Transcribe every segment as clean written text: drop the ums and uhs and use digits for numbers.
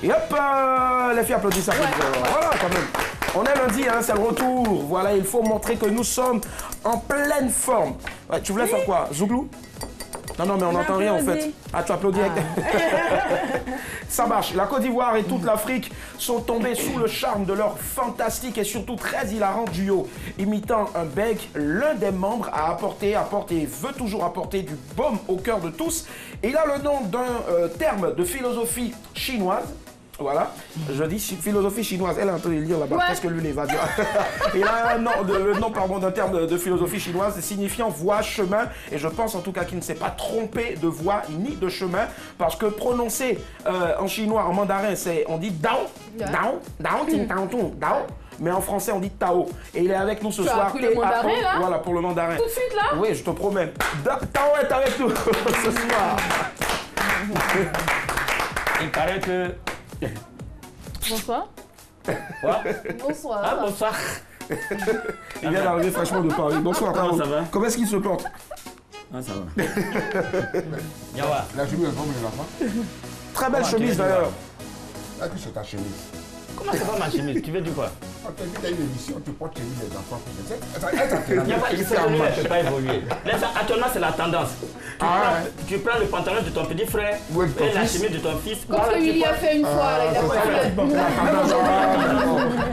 Et hop, les filles applaudissent ça. Voilà, quand même. On est lundi, hein, c'est le retour. Voilà, il faut montrer que nous sommes en pleine forme. Ouais, tu voulais faire quoi? Zouglou? Non, mais on n'entend rien en fait. Ah, tu applaudis avec... Ça marche. La Côte d'Ivoire et toute l'Afrique sont tombés sous le charme de leur fantastique et surtout très hilarant duo. Imitant un bec, l'un des membres a apporté et veut toujours apporter du baume au cœur de tous. Il a le nom d'un terme de philosophie chinoise. Voilà, je dis philosophie chinoise. Elle est en train de lire là-bas. Qu'est-ce que lui va dire? Il a un nom, le nom d'un terme de philosophie chinoise signifiant voie, chemin. Et je pense en tout cas qu'il ne s'est pas trompé de voie ni de chemin. Parce que prononcer en chinois, en mandarin, on dit Dao. Dao, Dao, Ting Tao Tung, Dao. Mais en français, on dit Tao. Et il est avec nous ce soir. Tu as appris le mandarin là? Voilà, pour le mandarin. Tout de suite là? Oui, je te promets. Tao est avec nous ce soir. Il paraît que... Bonsoir. Quoi? Bonsoir. Ah, bonsoir. Il vient d'arriver fraîchement de Paris. Bonsoir, Comment ça va? Comment est-ce qu'il se porte? Ah, ça va. Yawa. La chemise est comme une enfant. Très belle chemise d'ailleurs. Là, que c'est ta chemise. Comment c'est pas ma chemise? Tu veux dire quoi? Quand tu as une émission, tu portes chemise des enfants. Yawa, il ne peut pas évoluer. Actuellement, c'est la tendance. Tu prends le pantalon de ton petit frère et la chemise de ton fils. Comme ce que Willy a fait une fois, là, il a fait.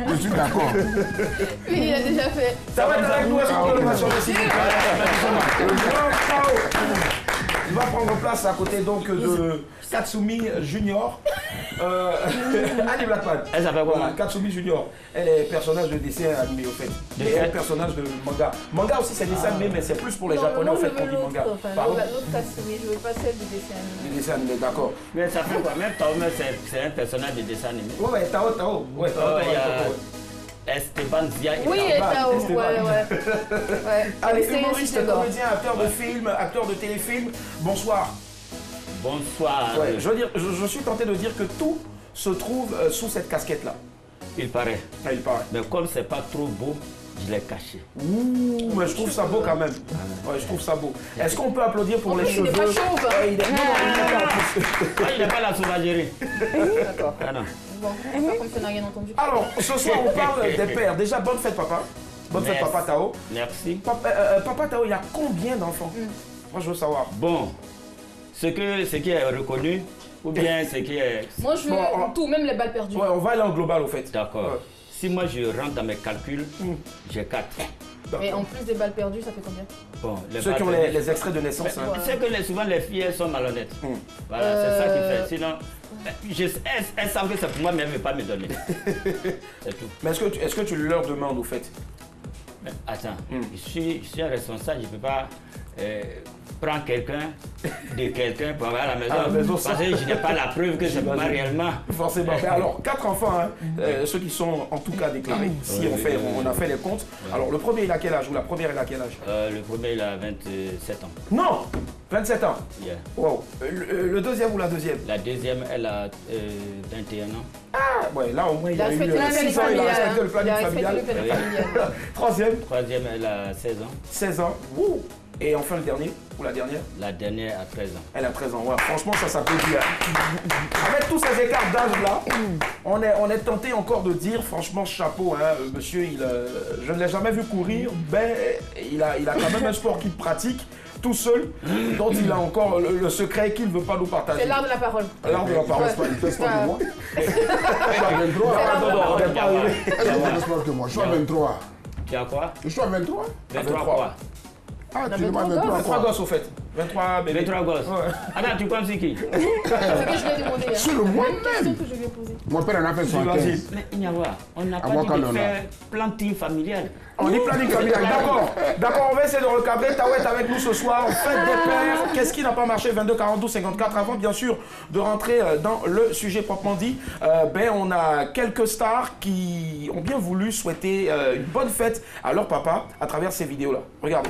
Je suis d'accord. Willy l'a déjà fait. Ça va être avec nous, est-ce qu'on peut le mettre sur le site? Le grand Tao. Il va prendre place à côté donc de Katsumi Junior. Annie Blackman. Elle s'appelle quoi? Voilà, Katsumi Junior. Elle est personnage de dessin animé au fait. Et elle est personnage de manga. Manga aussi c'est dessin animé, mais c'est plus pour les japonais au fait qu'on dit manga. L'autre Katsumi, je veux pas celle du dessin animé. Du dessin animé, d'accord. Mais ça fait quoi? Même Taomer, c'est un personnage de dessin animé. Ouais, Tao. Ouais, Tao. Esteban Zia. Oui, et Tao, ouais. Allez, humoriste, comédien, acteur de film, acteur de téléfilm. Bonsoir. Bonsoir. Ouais, je veux dire, je suis tenté de dire que tout se trouve sous cette casquette-là. Il paraît. Ah, il paraît. Mais comme c'est pas trop beau, je l'ai caché. Ouh, mais je trouve ça beau quand même. Ouais, je trouve ça beau. Est-ce qu'on peut applaudir pour les cheveux? Il n'est pas chauve. Ouais, il Il n'est pas la sauvagerie. D'accord. Ah non. Bon, comme ça n'a rien entendu. Alors, ce soir, on parle des pères. Déjà, bonne fête, papa. Bonne fête, papa Tao. Merci. Papa Tao, il a combien d'enfants? Moi, je veux savoir. Bon, ce qui est reconnu, ou bien ce qui est... Moi, je veux tout, même les balles perdues. Ouais, on va aller en global, au fait. D'accord. Ouais. Si moi je rentre dans mes calculs, j'ai 4. Et en plus des balles perdues, ça fait combien? Bon, ceux qui ont les extraits de naissance. C'est que souvent les filles, elles sont malhonnêtes. Voilà, c'est ça qui fait. Sinon, elles savent que c'est pour moi, mais elles ne veulent pas me donner. C'est tout. Mais est-ce que tu leur demandes, au fait? Mais attends, je suis un responsable, je ne peux pas prendre quelqu'un de quelqu'un pour avoir à la maison. Parce que je n'ai pas la preuve que c'est moi réellement. Forcément. Mais alors, 4 enfants, hein, ceux qui sont en tout cas déclarés, si on a fait les comptes. Alors, le premier, il a quel âge? Ou la première, il a quel âge? Le premier, il a 27 ans. Non! 27 ans? Yeah. Wow. Le deuxième ou la deuxième? La deuxième, elle a 21 ans. Ah, ouais, là au moins il a eu 6 ans, il a respecté le planning familial. Troisième? Troisième, elle a 16 ans. 16 ans. Ouh. Et enfin le dernier? Ou la dernière? La dernière a 13 ans. Elle a 13 ans, ouais. Franchement, ça s'applaudit. Avec tous ces écarts d'âge là, on est tenté encore de dire, franchement, chapeau, hein, monsieur, je ne l'ai jamais vu courir, mais il a quand même un sport qu'il pratique tout seul, dont il a encore le secret qu'il ne veut pas nous partager. C'est l'art de la parole. L'art de la parole. Il fait pas de moi. Je suis à 23. Tu as quoi? Je suis à 23. 23 quoi? Ah, tu demandes 23 23 gosses au fait. 23 bébés. 23 gosses. Ouais. Attends, tu penses c'est qui? C'est ce que je lui ai demandé. C'est le moi-même. Que je lui ai posé. Mon père en a fait 75. Mais Ignawa, on n'a pas dit de faire planting familial. On dit planning familial, d'accord, on va essayer de recadrer. Tao est avec nous ce soir, fête des pères. Qu'est-ce qui n'a pas marché? 22 42 54. Avant bien sûr de rentrer dans le sujet proprement dit, on a quelques stars qui ont bien voulu souhaiter une bonne fête à leur papa à travers ces vidéos-là. Regarde.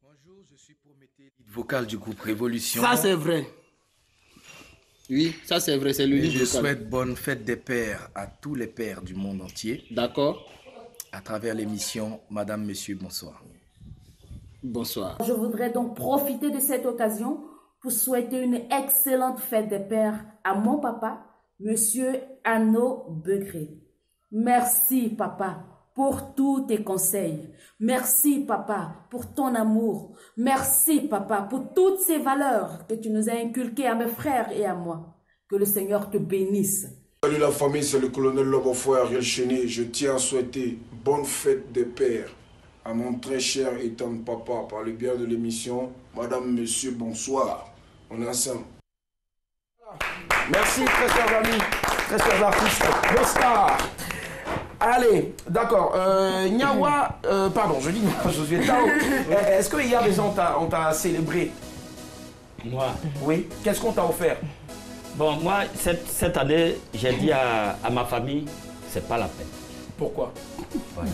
Bonjour, je suis Prométhée, lead vocal du groupe Révolution. Ça c'est vrai. Oui, ça c'est vrai, c'est le Et lead je vocal. souhaite bonne fête des pères à tous les pères du monde entier. D'accord. À travers l'émission Madame, Monsieur, bonsoir. Bonsoir. Je voudrais donc profiter de cette occasion pour souhaiter une excellente fête des pères à mon papa, Monsieur Arnaud Begré. Merci, papa, pour tous tes conseils. Merci, papa, pour ton amour. Merci, papa, pour toutes ces valeurs que tu nous as inculquées à mes frères et à moi. Que le Seigneur te bénisse. Salut la famille, c'est le colonel Lobofoy Ariel Chéné. Je tiens à souhaiter bonne fête des pères à mon très cher et tendre papa par le biais de l'émission. Madame, monsieur, bonsoir. On est ensemble. Merci, très chers amis, très chers artistes, nos stars. Allez, d'accord. Nyawa, pardon, je dis Josué Tao. Est-ce que hier déjà on t'a célébré? Moi? Oui. Qu'est-ce qu'on t'a offert? Bon, moi, cette année, j'ai dit à ma famille, c'est pas la peine. Pourquoi? Voilà.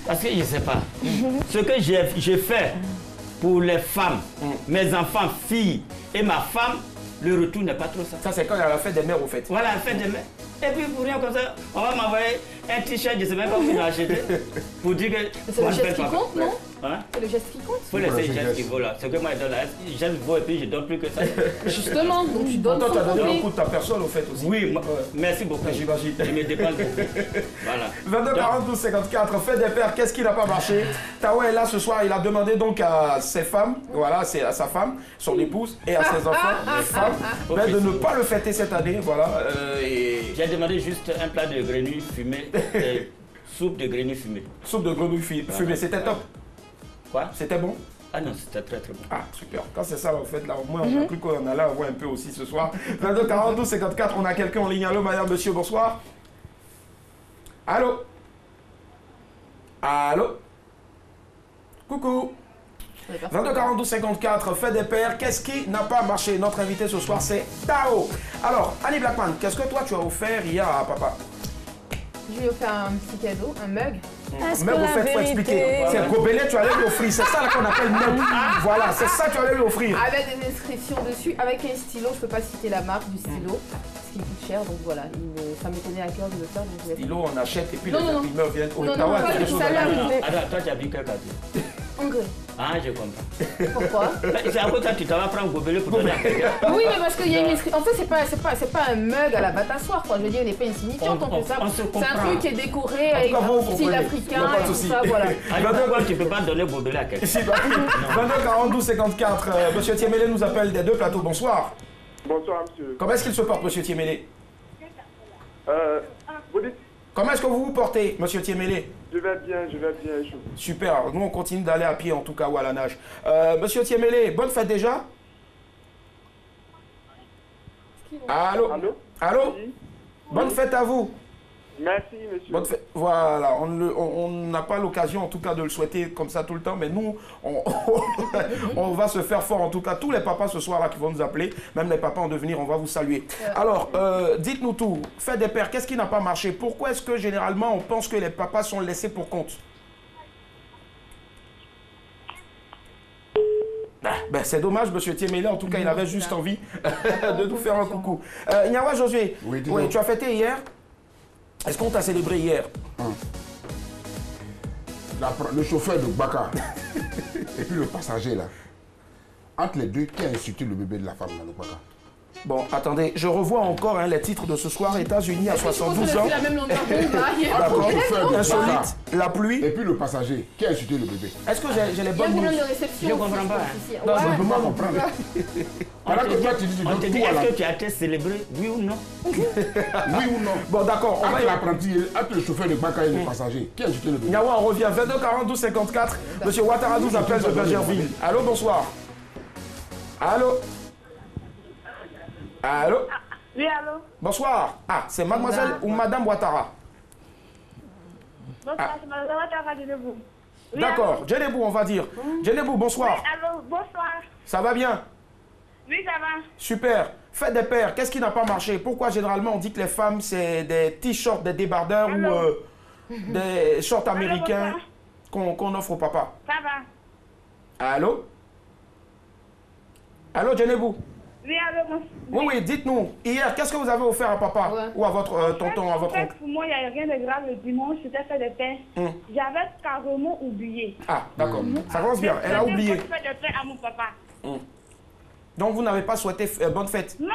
Parce que je ne sais pas. Ce que j'ai fait pour les femmes, mes enfants, filles et ma femme, le retour n'est pas trop ça. Ça, c'est quand il y a la fête des mères, au fait. Voilà, la fête des mères. Et puis pour rien comme ça, on va m'envoyer un t-shirt, je ne sais même pas où il a acheté. Pour dire que. C'est le geste qui compte, non? Hein? C'est le geste qui compte. Il faut laisser le geste qui vaut là. Ce que moi je donne là, le geste vaut et puis je donne plus que ça. Justement, donc tu donnes. Toi, tu as donné un coup de ta personne, au fait aussi. Oui, merci beaucoup. J'imagine. Je me dépense beaucoup. Voilà. 22 42 54, fête des pères, qu'est-ce qui n'a pas marché? Tawa est là ce soir, il a demandé donc à ses femmes, voilà, c'est à sa femme, son épouse et à ses enfants, les femmes, de ne pas le fêter cette année, voilà. J'ai demandé juste un plat de grenouilles fumées, soupe de grenouilles fumées. Soupe de grenouilles fumées, c'était top. Quoi? C'était bon? Ah non, c'était très très bon. Ah, super. Quand c'est ça, en fait, là, au moins, on a cru qu'on allait avoir un peu aussi ce soir. 22 42 54, on a quelqu'un en ligne. Allô, madame, monsieur, bonsoir. Allô? Allô? Coucou. 22 42 54, fait des pères. Qu'est-ce qui n'a pas marché? Notre invité ce soir, c'est Tao. Alors, Annie Blackman, qu'est-ce que toi, tu as offert hier à papa? Je lui ai offert un petit cadeau, un mug. Mug, au fait, il faut expliquer. C'est un gobelet, tu allais lui offrir. C'est ça qu'on appelle mug. Voilà, c'est ça que tu allais lui offrir. Avec des inscriptions dessus, avec un stylo. Je ne peux pas citer la marque du stylo, ce qui coûte cher. Donc voilà, ça me tenait à cœur de le faire. Donc stylo, on achète et puis les imprimeurs viennent au Ottawa. Attends, toi, tu as vu quel cadeau? Anglais. Ah, je comprends. Pourquoi? C'est à cause de ça que tu t'en vas prendre un gobelet pour donner à quelqu'un. Oui, mais parce qu'il y a une inscription. En fait, c'est pas un mug à la batassoire, quoi. Je veux dire, il n'est pas insignifiant. C'est un truc qui est décoré avec un style africain et tout ça, voilà. Alors, tu ne peux pas donner un gobelet à quelqu'un. 22 42 54, monsieur Thiemélé nous appelle des deux plateaux. Bonsoir. Bonsoir, monsieur. Comment est-ce qu'il se porte, monsieur Thiemélé? Vous dites? Comment est-ce que vous vous portez, monsieur Thiemélé? Je vais bien. Super, nous on continue d'aller à pied en tout cas ou à la nage. Monsieur Thiemélé, bonne fête déjà? Allô? Allô? Oui. Bonne fête à vous. Merci, monsieur. Bonne fête. Voilà, on n'a pas l'occasion en tout cas de le souhaiter comme ça tout le temps, mais nous, on va se faire fort en tout cas. Tous les papas ce soir-là qui vont nous appeler, même les papas en devenir, on va vous saluer. Alors, dites-nous tout, fête des pères, qu'est-ce qui n'a pas marché? Pourquoi est-ce que généralement on pense que les papas sont laissés pour compte? Ben, c'est dommage, monsieur Thiemélé, en tout cas, il avait juste envie de nous faire un coucou. Nyawa Josué, oui, tu as fêté hier? Est-ce qu'on t'a célébré hier? Le chauffeur de Baka et puis le passager là. Entre les deux, qui a insulté le bébé de la femme dans le Baka? Bon, attendez, je revois encore les titres de ce soir. États-Unis à 72 ans. La même longueur d'onde, D'accord, insolite, la pluie. Et puis le passager, qui a insulté le bébé? Est-ce que j'ai les bonnes news? Je ne comprends pas. Non, je ne peux pas comprendre. On te dit, est-ce que tu as été célébré, oui ou non? Oui ou non? Bon, d'accord. Entre l'apprenti, entre le chauffeur de Baka et le passager, qui a insulté le bébé? Nyawa, on revient. 22 42 54. Monsieur Ouattara nous appelle de Bergerville. Allô, bonsoir. Allô? Allô? Oui, allô? Bonsoir. Ah, c'est mademoiselle ou madame Ouattara? Bonsoir, c'est madame Ouattara de Djennébou. D'accord, Djennébou, on va dire. Djennébou, bonsoir. Oui, allô, bonsoir. Ça va bien? Oui, ça va. Super. Fête des pères, qu'est-ce qui n'a pas marché? Pourquoi généralement on dit que les femmes, c'est des t-shirts, des débardeurs ou des shorts américains qu'on offre au papa? Ça va. Allô? Allô, Djennébou? Oui, allô, oui, dites-nous, hier, qu'est-ce que vous avez offert à papa ou à votre tonton, à votre oncle? Pour moi, il n'y a rien de grave le dimanche, c'était fait des pains. J'avais carrément oublié. Ah, d'accord, ça commence bien, elle a oublié. J'ai fait des pains à mon papa. Donc vous n'avez pas souhaité bonne fête? Non,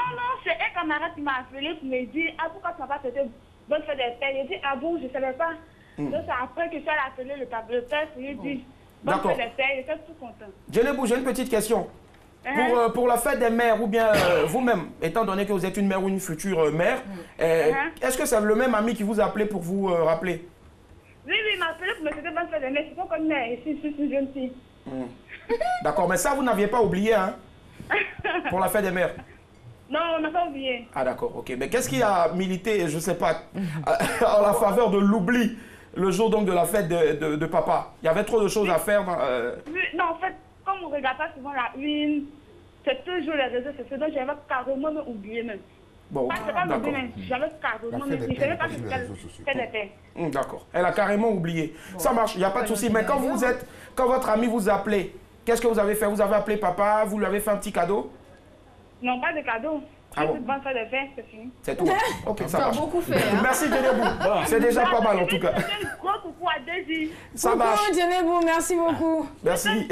c'est un camarade qui m'a appelé pour me dire « Ah, pourquoi tu n'as pas souhaité bonne fête des pères ?» J'ai dit « Ah bon, je ne savais pas. Donc c'est après que je suis allé appeler le père pour lui dire « Bonne fête des pères », j'étais tout content. Djenebou, j'ai une petite question. Pour la fête des mères, ou bien vous-même, étant donné que vous êtes une mère ou une future mère, est-ce que c'est le même ami qui vous a appelé pour vous rappeler? Oui, il m'a appelé pour me souhaiter bonne fête des mères. C'est pas comme mère, je suis une jeune fille. D'accord, mais ça, vous n'aviez pas oublié, hein? Pour la fête des mères? Non, on n'a pas oublié. Ah d'accord, ok. Mais qu'est-ce qui a milité, je ne sais pas, en la faveur de l'oubli le jour donc de la fête de papa? Il y avait trop de choses à faire Oui, non, en fait, comme on ne regarde pas souvent la une, c'est toujours les réseaux sociaux, donc j'avais carrément oublié même. Bon, d'accord. J'avais carrément oublié. Je ne savais pas que c'était des pères. D'accord. Elle a carrément oublié. Bon. Ça marche, il n'y a pas de souci. Mais quand votre ami vous a appelé, qu'est-ce que vous avez fait? Vous avez appelé papa, vous lui avez fait un petit cadeau? Non, pas de cadeau. Ah bon? Bonne fête des pères, c'est fini. C'est tout. Ok, ça marche. beaucoup fait. Hein? Merci Djenebou. C'est déjà pas mal en tout cas. Gros coucou à Daisy. Ça marche. Djenebou, merci beaucoup. Merci.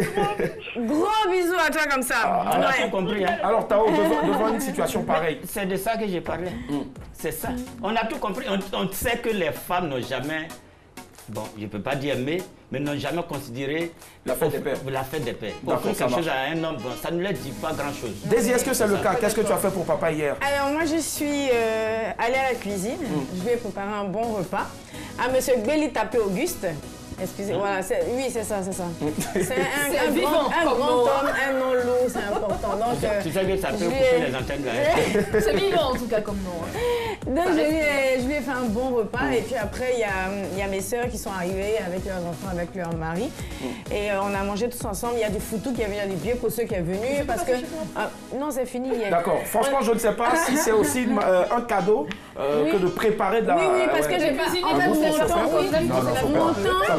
Gros bisous à toi comme ça. On a tout compris. Hein. Alors Tao, devant une situation pareille. C'est de ça que j'ai parlé. C'est ça. On a tout compris. On sait que les femmes n'ont jamais, bon, je ne peux pas dire mais n'ont jamais considéré la fête des pères. La fête des pères. Offrir quelque chose à un homme, bon, ça ne leur dit pas grand-chose. Daisy, est-ce que c'est le cas? Qu'est-ce que tu as fait pour papa hier? Alors moi, je suis allée à la cuisine. Je lui ai préparé un bon repas à monsieur Gbeli Tapé Auguste. Excusez, voilà, oui, c'est ça. C'est un grand homme, un nom lourd, c'est important. Donc, tu sais que ça peut couper les antennes là. C'est vivant en tout cas comme nom. Donc je lui ai fait un bon repas et puis après il y a mes sœurs qui sont arrivées avec leurs enfants, avec leur mari et on a mangé tous ensemble. Il y a du foutou qui est venu, il y a du vieux ceux qui est venu parce que non, c'est fini. D'accord. Franchement, je ne sais pas si c'est aussi un cadeau que de préparer de la. Oui, parce que j'ai cuisiné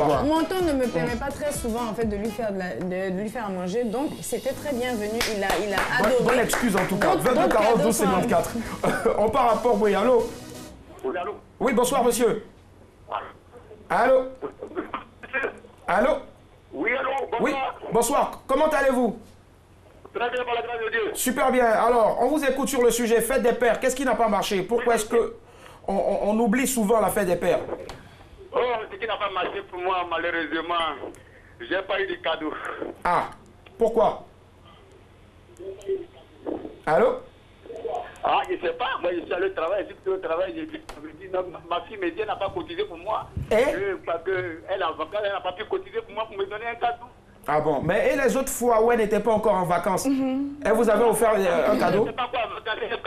mon temps ne me permet pas très souvent en fait de lui faire à manger, donc c'était très bienvenu. Il a adoré. Bonne excuse en tout cas. 22 40 12 54. On part à Port-Bouillet. Allô? Oui, allô? Oui, bonsoir monsieur. Allô? Allô? Oui, allô? Bonsoir. Oui, bonsoir. Comment allez-vous? Très bien, par la grâce de Dieu. Super bien. Alors, on vous écoute sur le sujet fête des pères. Qu'est-ce qui n'a pas marché? Pourquoi est-ce que on oublie souvent la fête des pères? Oh, ce qui n'a pas marché pour moi, malheureusement, j'ai pas eu de cadeau. Ah, pourquoi? Allô? Ah, je ne sais pas, moi je suis allé au travail, j'ai dit, non, ma fille me dit, elle n'a pas cotisé pour moi. Parce qu'elle a vacances, elle n'a pas pu cotiser pour moi pour me donner un cadeau. Ah bon, mais et les autres fois où elle n'était pas encore en vacances, elle vous avait offert un cadeau? Je ne sais pas quoi,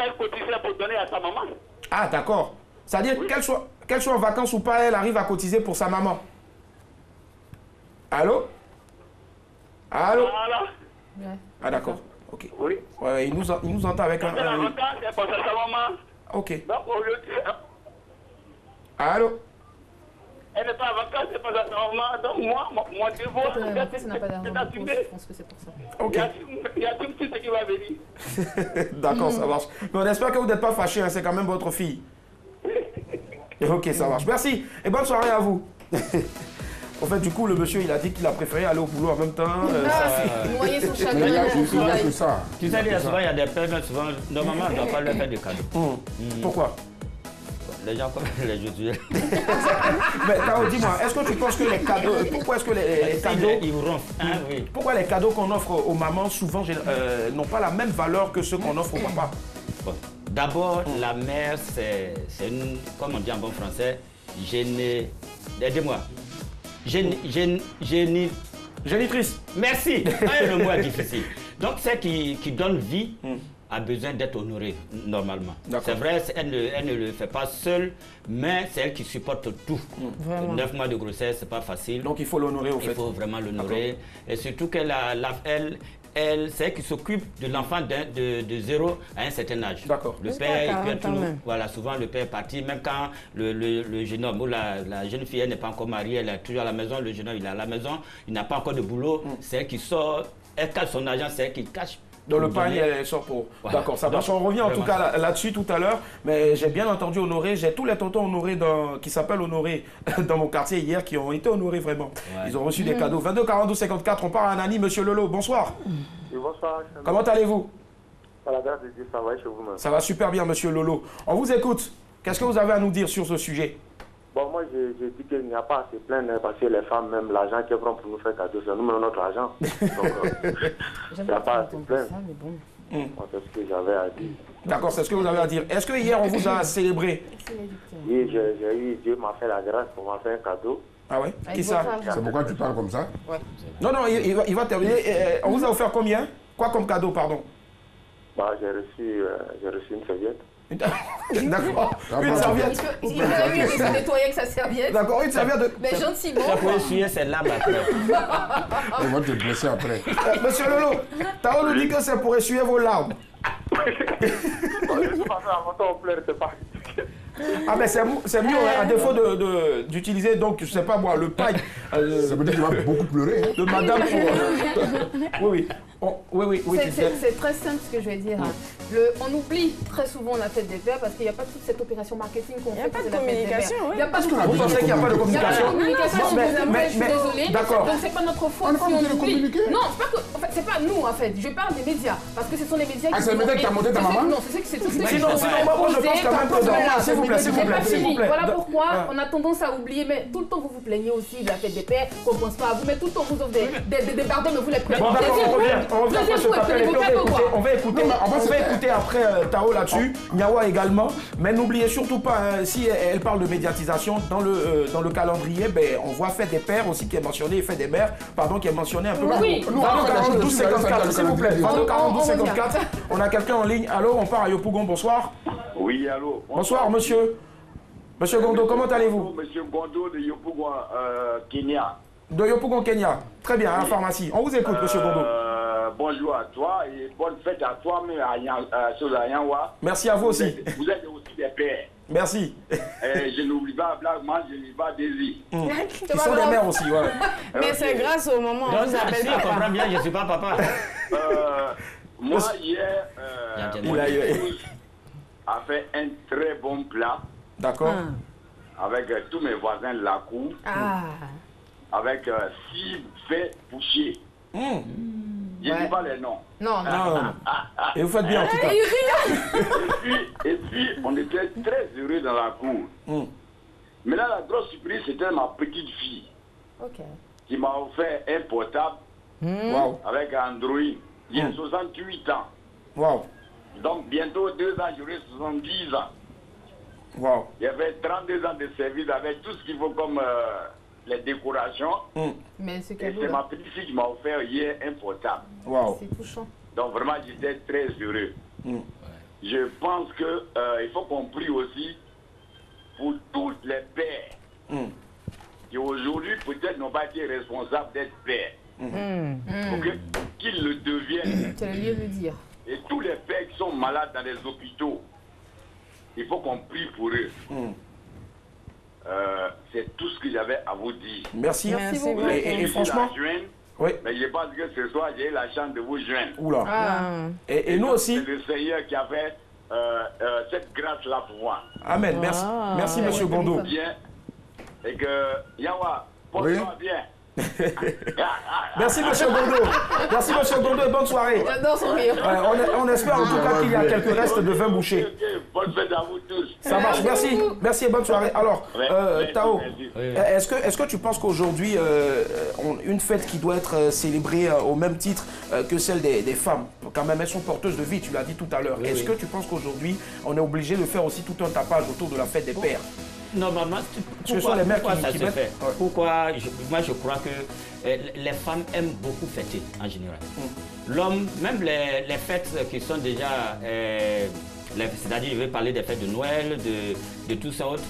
elle cotisait pour donner à sa maman. Ah d'accord. C'est-à-dire qu'elle soit en vacances ou pas, elle arrive à cotiser pour sa maman. Allô? Allô? Voilà. Ah d'accord. Ok. Oui. Ouais, il nous entend avec un. C'est pour sa maman. Ok. Donc, au lieu de... Allô? Elle n'est pas en vacances, c'est pas sa maman. Donc moi, mon devoir, c'est d'assumer. Je pense que c'est pour ça. Ok. Il y a tout ce qui va venir. D'accord, ça marche. Mais on espère que vous n'êtes pas fâchés, hein, c'est quand même votre fille. Ok, ça marche. Merci et bonne soirée à vous. En fait, du coup, le monsieur, il a dit qu'il a préféré aller au boulot en même temps. Noyer son chagrin. C'est ça. Tu sais, souvent, il y a des pères, mais souvent, normalement, on ne doit pas leur faire de cadeaux. Pourquoi? Les gens comme les Josué. Mais Tao, dis-moi, est-ce que tu penses que les cadeaux... Pourquoi est-ce que les cadeaux... Ils ronflent, hein, oui. Pourquoi les cadeaux qu'on offre aux mamans, souvent, n'ont pas la même valeur que ceux qu'on offre au papa? Bon. D'abord, la mère, c'est une, comme on dit en bon français, aidez-moi. Génitrice. Merci. Le mot est difficile. Donc, celle qui donne vie a besoin d'être honorée, normalement. C'est vrai, elle ne le fait pas seule, mais c'est elle qui supporte tout. 9 mois de grossesse, c'est pas facile. Donc, il faut l'honorer au fait. Il faut vraiment l'honorer. Et surtout qu'elle c'est elle qui s'occupe de l'enfant de 0 à un certain âge. D'accord. Le père, voilà, souvent le père est parti, même quand le jeune homme ou la jeune fille n'est pas encore mariée, elle est toujours à la maison, le jeune homme il est à la maison, il n'a pas encore de boulot, c'est elle qui sort, elle cache son argent, c'est elle qui cache. Dans le panier, elle sort pour... Voilà. D'accord, ça marche. On revient en tout cas là-dessus tout à l'heure, mais j'ai bien entendu Honoré, j'ai tous les tontons Honoré qui s'appellent Honoré dans mon quartier hier, qui ont été honorés vraiment. Ouais. Ils ont reçu des cadeaux. 22 42 54, on part à Nani, monsieur Lolo, bonsoir. Oui, bonsoir. Comment allez-vous? Par la grâce de Dieu, ça va chez vous-même. Ça va super bien, monsieur Lolo. On vous écoute. Qu'est-ce que vous avez à nous dire sur ce sujet? Bon, moi, je dis qu'il n'y a pas à se plaindre parce que les femmes, même l'argent qu'elles prennent pour nous faire cadeau, c'est nous menons notre argent. Donc, il n'y a pas à se plaindre. Bon. C'est ce que j'avais à dire. D'accord, c'est ce que vous avez à dire. Est-ce que hier, on vous a célébré? Oui, j'ai eu, Dieu m'a fait la grâce pour m'en faire un cadeau. Ah ouais? Qui ça? C'est pourquoi tu parles comme ça? Ouais. Non, il va terminer. On vous a offert combien? Quoi comme cadeau, pardon? Bah, j'ai reçu une serviette. D'accord. Une serviette. Il a eu de se nettoyer avec sa serviette. D'accord, une serviette de... Mais gentiment. Ça peut essuyer ses larmes après. Ils vont te blesser après. Monsieur Lolo, Tao nous dit que c'est pour essuyer vos larmes. Ah mais c'est mieux à défaut d'utiliser donc je sais pas moi le paille. Ça veut dire qu'il va beaucoup pleurer. De madame pour... Oui. Oui. C'est très simple ce que je vais dire. On oublie très souvent la fête des pères parce qu'il n'y a pas toute cette opération marketing qu'on fait. Il n'y a pas de communication. Il n'y a pas de Vous pensez qu'il n'y a pas de communication? Je suis désolée. D'accord. Donc c'est pas notre faute si on oublie. Non, c'est pas nous en fait. Je parle des médias parce que ce sont les médias qui... Ah, c'est le média qui t'a monté ta maman? Non, c'est tout ce que Sinon, moi je pense quand même que... S'il vous plaît. Voilà pourquoi on a tendance à oublier. Mais tout le temps vous vous plaignez aussi de la fête des pères, qu'on ne pense pas à vous. Mais tout le temps vous offre des bardons, mais vous les prenez. Bon d'accord, on revient après ce appel et puis on va écouter après Tao là-dessus, Nyawa également. Mais n'oubliez surtout pas, si elle parle de médiatisation, dans le calendrier, on voit fête des pères aussi qui est mentionné, et fête des mères, pardon, qui est mentionné un peu plus. Oui. 22 54, s'il vous plaît. 22 54. On a quelqu'un en ligne. Allô, on part à Yopougon, bonsoir. Oui, allô. Bonsoir, monsieur. Monsieur Gondo, comment allez-vous? Monsieur Gondo de Yopougon, Kenya. De Yopougon, Kenya. Très bien, à la pharmacie. On vous écoute, monsieur Gondo. Bonjour à toi et bonne fête à toi, mais à Yanwa. Merci à vous aussi. Vous êtes aussi des pères. Merci. Je n'oublie pas Blackman, je n'oublie pas Daisy. Qui sont des mères aussi, ouais. Mais c'est grâce au moment où on vous appelle papa. Je comprends bien, je ne suis pas papa. Moi, hier, mon épouse a fait un très bon plat. D'accord. Avec tous mes voisins de la cour. Avec 6 faits bouchés. Je ne dis pas les noms. Non. Et vous faites bien en tout cas. Et puis, on était très heureux dans la cour. Mais là, la grosse surprise, c'était ma petite fille. Qui m'a offert un portable avec Android. Il a 68 ans. Wow. Donc, bientôt 2 ans, j'aurai 70 ans. Wow. Il y avait 32 ans de service avec tout ce qu'il faut comme les décorations. Mais c'est ma petite fille qui m'a offert hier un portable. Wow. C'est touchant. Donc vraiment, j'étais très heureux. Je pense qu'il faut qu'on prie aussi pour tous les pères qui aujourd'hui peut-être n'ont pas été responsables d'être pères. Pour qu'ils le deviennent. C'est le lieu de le dire. Et tous les pères qui sont malades dans les hôpitaux, il faut qu'on prie pour eux. C'est tout ce que j'avais à vous dire. Merci. Merci beaucoup. Et franchement, oui. Mais je pense que ce soir, j'ai eu la chance de vous joindre. Oula. Et nous aussi. C'est le Seigneur qui a fait cette grâce-là pour moi. Amen. Merci. Merci, monsieur Gondo. Bien. Et que, Yawa, porte-toi bien. Merci monsieur Gondo. Merci monsieur Gondo et bonne soirée. J'adore son rire. On espère en tout cas qu'il y a quelques restes de vin bouché. Bonne fête à vous tous. Ça marche, merci. Merci et bonne soirée. Alors, Tao, est-ce que tu penses qu'aujourd'hui, une fête qui doit être célébrée au même titre que celle des femmes, quand même elles sont porteuses de vie, tu l'as dit tout à l'heure, est-ce que tu penses qu'aujourd'hui, on est obligé de faire aussi tout un tapage autour de la fête des pères? Normalement, pourquoi ça se fait? Pourquoi moi je crois que les femmes aiment beaucoup fêter en général. L'homme, même les fêtes qui sont déjà, c'est-à-dire je vais parler des fêtes de Noël, de tout ça autre,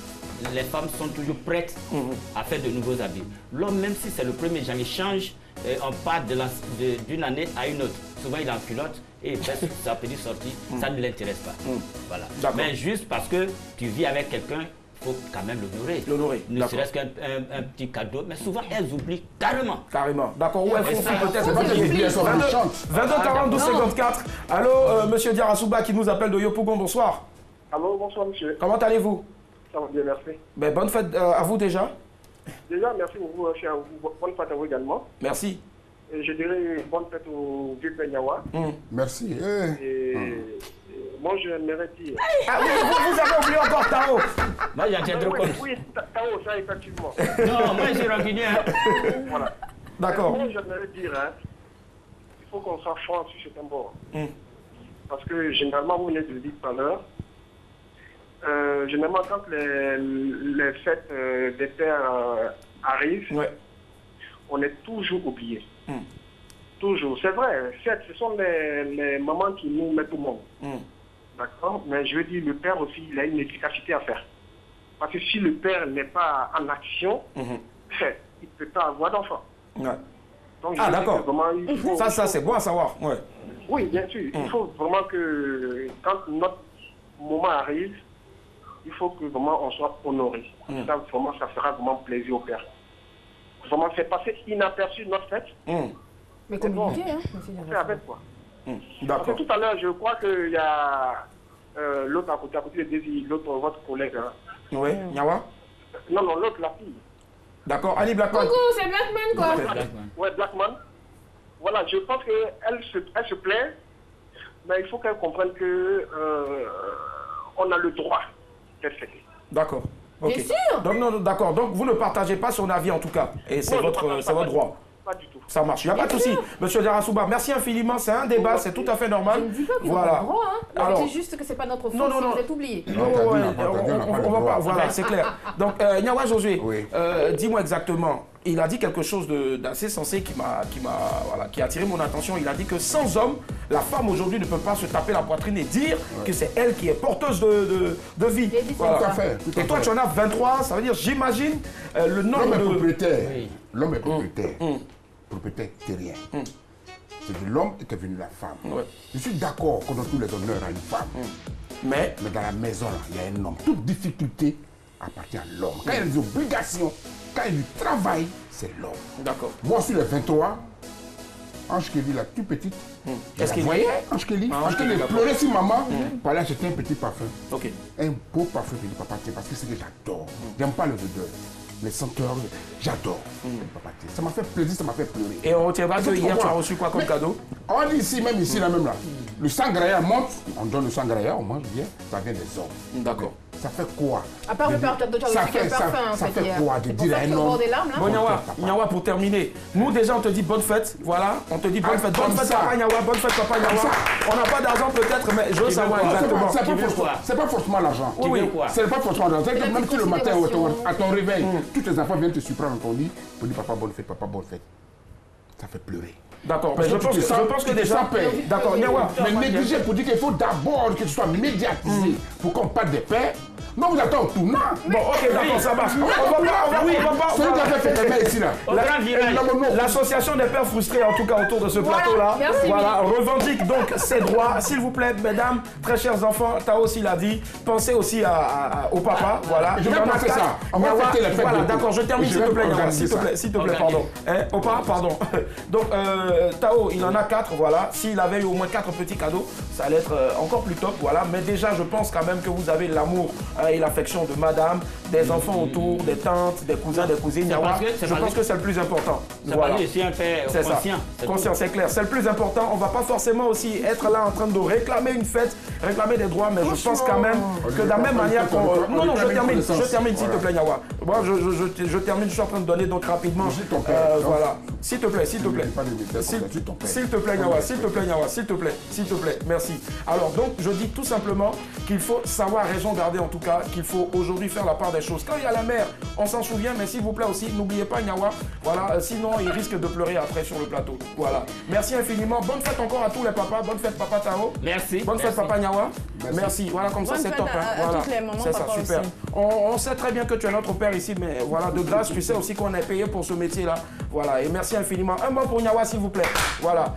les femmes sont toujours prêtes à faire de nouveaux habits. L'homme, même si c'est le 1er janvier, change, on part d'une année à une autre. Souvent il est en culotte et il fait sa petite sortie, ça ne l'intéresse pas. Voilà. Mais juste parce que tu vis avec quelqu'un, il faut quand même l'honorer. Ne serait-ce qu'un petit cadeau. Mais souvent, elles oublient carrément. Carrément. D'accord. Ou elles font peut-être. 22 42 54. Allô, monsieur Diarasouba qui nous appelle de Yopougon. Bonsoir. Allô, bonsoir, monsieur. Comment allez-vous? Ça va bien, merci. Ben, bonne fête à vous déjà. Déjà, merci beaucoup. Bonne fête à vous également. Merci. Et je dirais bonne fête au vieux Penyawa. Merci. Et moi, je aimerais dire... Ah oui, vous avez oublié encore Tao. Moi, j'en tiens trop compte. Oui, Tao, ça, effectivement. Non, moi, j'ai rancunier. Voilà. D'accord. Moi, j'aimerais dire, il faut qu'on soit franc sur cet bord. Parce que, généralement, vous venez de le dire tout à l'heure, généralement, quand les fêtes des pères arrivent, on est toujours oublié. Toujours. C'est vrai, certes, ce sont les mamans qui nous mettent au monde. D'accord? Mais je veux dire, le père aussi, il a une efficacité à faire. Parce que si le père n'est pas en action, il ne peut pas avoir d'enfant. Ah, d'accord. Ça, c'est bon à savoir. Oui, bien sûr. Il faut vraiment que, quand notre moment arrive, il faut que vraiment on soit honoré. Ça, vraiment, ça fera vraiment plaisir au père. Vraiment, c'est passé inaperçu notre fête. Mais communiquer, bon, on fait avec quoi. D'accord. Parce que tout à l'heure, je crois qu'il y a l'autre à côté de Désir, l'autre, votre collègue. Oui, Nyawa? Non, l'autre, la fille. D'accord, Annie Blackman. Coucou, c'est Blackman, quoi. Ouais, Blackman. Voilà, je pense qu'elle se plaint, mais il faut qu'elle comprenne que on a le droit d'être fêté. D'accord. Okay. Bien sûr. Donc, non, d'accord. Donc, vous ne partagez pas son avis, en tout cas. Et c'est votre droit. Pas du tout. Ça marche. Il n'y a pas de souci. Monsieur Diarra-Souba, merci infiniment. C'est un débat, c'est tout à fait normal. Je ne dis pas que vous avez le droit, hein. Alors, je dis juste que ce n'est pas notre faute, non, vous êtes oublié. On va pas, voilà, c'est clair. Donc, Nyawa Josué, dis-moi exactement. Il a dit quelque chose d'assez sensé qui a attiré mon attention. Il a dit que sans homme, la femme aujourd'hui ne peut pas se taper la poitrine et dire que c'est elle qui est porteuse de vie. Voilà. Tout à fait. Et toi, tu en as 23, ça veut dire, j'imagine, le nombre de... L'homme est propriétaire. L'homme est propriétaire. Propriétaire terrien. C'est de l'homme est devenu la femme. Je suis d'accord qu'on donne tous les honneurs à une femme. Mais dans la maison, là, il y a un homme. Toute difficulté appartient à l'homme. Quand il y a des obligations, quand il travaille, c'est l'homme. D'accord. Moi, sur les 23, Ange Kelly, la toute petite, est-ce qu'il voyait Ange Kelly pleurait sur maman pour aller acheter un petit parfum. Un beau parfum, je dis papa, parce que c'est que j'adore. J'aime pas le odeur. Les senteurs, j'adore. Ça m'a fait plaisir, ça m'a fait pleurer. Et on retiendra que hier, tu as reçu quoi comme cadeau? On dit ici, même ici, là, même là. Le sangraya monte, on donne le sangraya, on mange bien, ça vient des hommes. D'accord. Ça fait quoi? À part le père de ça fait quoi de dire à un homme? Bon, Nyawa, pour terminer, nous déjà on te dit bonne fête, voilà, on te dit bonne fête. Bonne fête papa Nyawa, bonne fête papa Nyawa. On n'a pas d'argent peut-être, mais je veux savoir exactement. C'est pas forcément l'argent. C'est pas forcément l'argent. Même si le matin, à ton réveil, tous tes enfants viennent te surprendre dans ton lit pour dire papa bonne fête. Ça fait pleurer. D'accord, mais je pense que déjà... D'accord, Nyawa. Mais négliger pour dire qu'il faut d'abord que tu sois médiatisé pour qu'on parle des pères. Non, vous attendez en tournant. Bon, ok, d'accord, ça marche. On va pas. Celui qui a fait des pères ici, là. L'association des pères frustrés, en tout cas, autour de ce plateau-là, voilà, revendique donc ses droits. S'il vous plaît, mesdames, très chers enfants, Tao aussi l'a dit, pensez aussi au papa, voilà. Je vais passer ça. On va fêter les fêtes. Voilà, d'accord, je termine, s'il te plaît, Nyawa, s'il te plaît, pardon. Opa, pardon. Donc, Tao, il en a 4, voilà. S'il avait eu au moins 4 petits cadeaux, ça allait être encore plus top, voilà. Mais déjà, je pense quand même que vous avez l'amour et l'affection de madame, des enfants autour, des tantes, des cousins, des cousines. Je pense que c'est le plus important. Voilà. C'est un père conscient. Conscient, c'est clair. C'est le plus important. On ne va pas forcément aussi être là en train de réclamer une fête, réclamer des droits, mais je pense quand même que de la même manière qu'on... Non, je termine, s'il te plaît, Nyawa. Moi, je termine, je suis en train de donner donc rapidement. Voilà. S'il te plaît, s'il te plaît. S'il te plaît, Nyawa, s'il te plaît, Nyawa, s'il te plaît, merci. Alors donc, je dis tout simplement qu'il faut savoir raison garder, en tout cas, qu'il faut aujourd'hui faire la part des choses. Quand il y a la mère, on s'en souvient, mais s'il vous plaît aussi, n'oubliez pas Nyawa, voilà, sinon il risque de pleurer après sur le plateau. Voilà. Merci infiniment. Bonne fête encore à tous les papas. Bonne fête papa Tao. Merci. Bonne fête papa Nyawa. Merci. Voilà, comme ça c'est top. Voilà. C'est ça, super. On sait très bien que tu es notre père ici, mais voilà, de grâce, tu sais aussi qu'on est payé pour ce métier-là. Voilà, et merci infiniment. Un mot pour Nyawa, s'il vous plaît. Voilà.